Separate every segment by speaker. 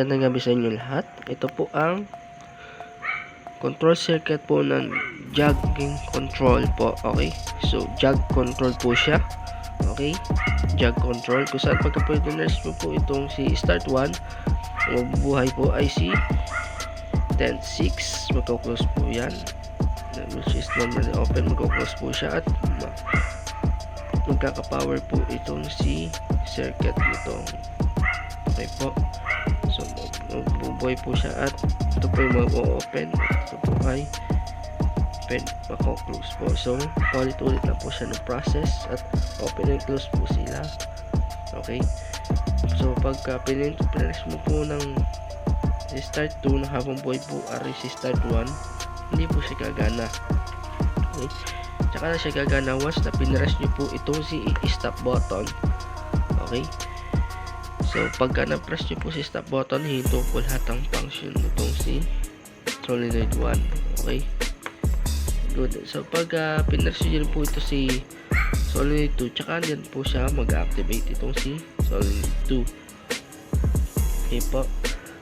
Speaker 1: magandang gabi sa inyo lahat. Ito po ang control circuit po ng jogging control po. Okay, so jog control po siya. Okay, jog control kung saan pagka pwede nurse mo po itong si start 1, mabubuhay po ay si 10.6, magko-close po yan, which is normally open, magko-close po siya at magkaka-power po itong si circuit nito. Okay po, so magbubuhay po siya at ito po yung mag-o-open, ito po ay open, mako-close po. So ulit-ulit lang po siya ng process at open and close po sila. Okay, so pagka pinress mo po ng start 2 na habang buhay po ari si start 1, hindi po siya gagana. Okay, tsaka na siya gagana once na pinress nyo po itong si stop button. Okay, so pagka na-press nyo po si stop button, hinto po lahat ang function nitong si solenoid 1. Okay, good. So pagka pinress nyo po ito si solenoid 2, tsaka yan po siya mag-activate itong si solenoid 2. Okay po,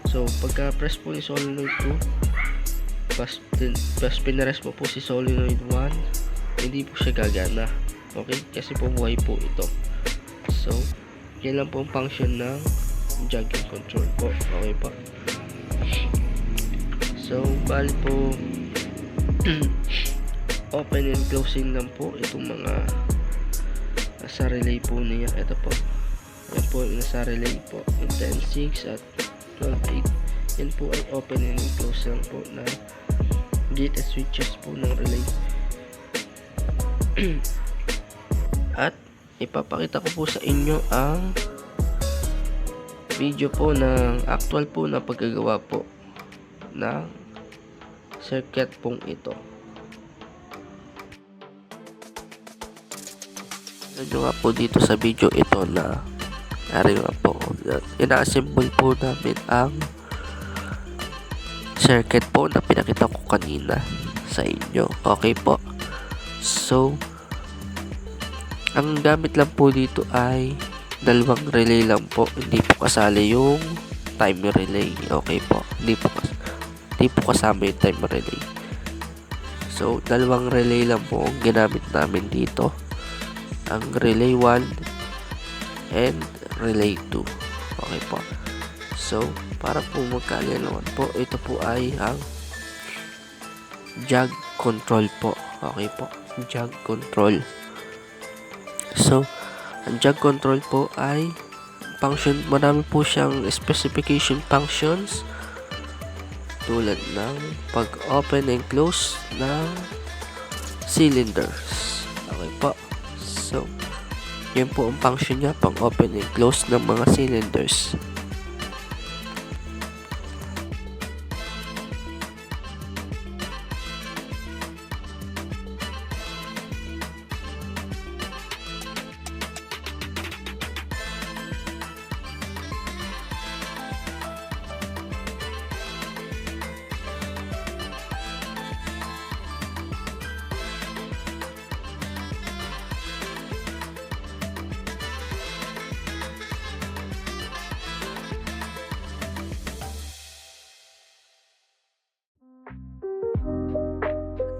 Speaker 1: so pagka press po ni solenoid 2, pas pinress mo po si solenoid 1, hindi po siya gagana. Okay, kasi po buhay po ito. So yan lang po ang function ng jogging control po. Okay po, so bali po open and closing lang po itong mga nasa relay po niya. Ito po, yan po yung nasa relay po, yung 10.6 at 12.8. yan po ay open and close lang po na gate switches po ng relay. At ipapakita ko po sa inyo ang video po ng actual po na paggagawa po ng circuit pong ito. Ano nga po dito sa video ito na nari nga po, ina-assemble po namin ang circuit po na pinakita ko kanina sa inyo. Okay po, so ang gamit lang po dito ay dalawang relay lang po, hindi po kasali yung time relay. Okay po, hindi po kasama yung time relay. So dalawang relay lang po ang ginamit namin dito, ang relay 1 and relay 2. Okay po, so para po magkalinawan po, ito po ay ang jog control po. Okay po, jog control. So ang jog control po ay function, marami po siyang specification functions tulad ng pag open and close ng cylinders. Okay po, so yun po ang function niya, pang open and close ng mga cylinders.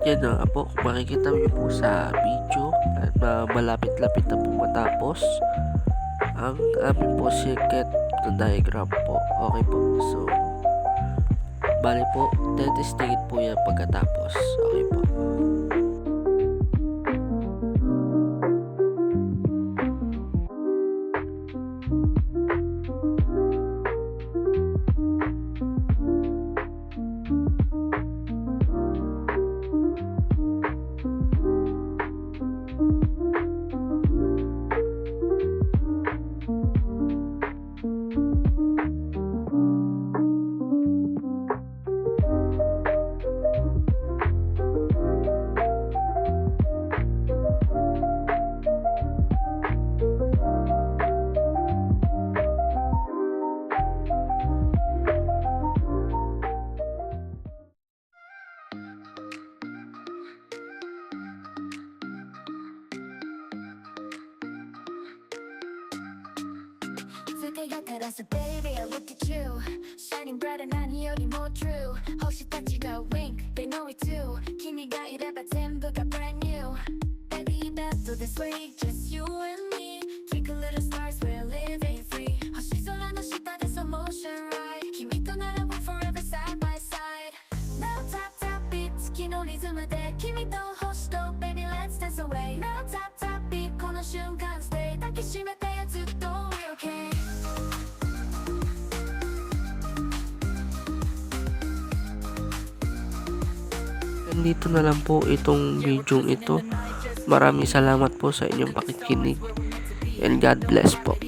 Speaker 1: Yan na po, kung makikita nyo po sa video at malapit-lapit na po matapos ang aming po circuit diagram po. Okay po, so bali po tetestingin po yan pagkatapos. Okay po.
Speaker 2: 全てが照らす Baby I look at you Shining bright 何よりも True 星たちが Wink They know it too 君がいれば全部が Brand new Baby better this way Just you and me Twinkle little stars we're living free 星空の下で Slow motion ride 君となら We're forever side by side Now tap tap beat 月のリズムで君と星と Baby let's dance away Now tap tap beat この瞬間 Stay 抱きしめてずっと We're okay
Speaker 1: Dito na lang po itong video ito. Maraming salamat po sa inyong pakikinig and God bless po.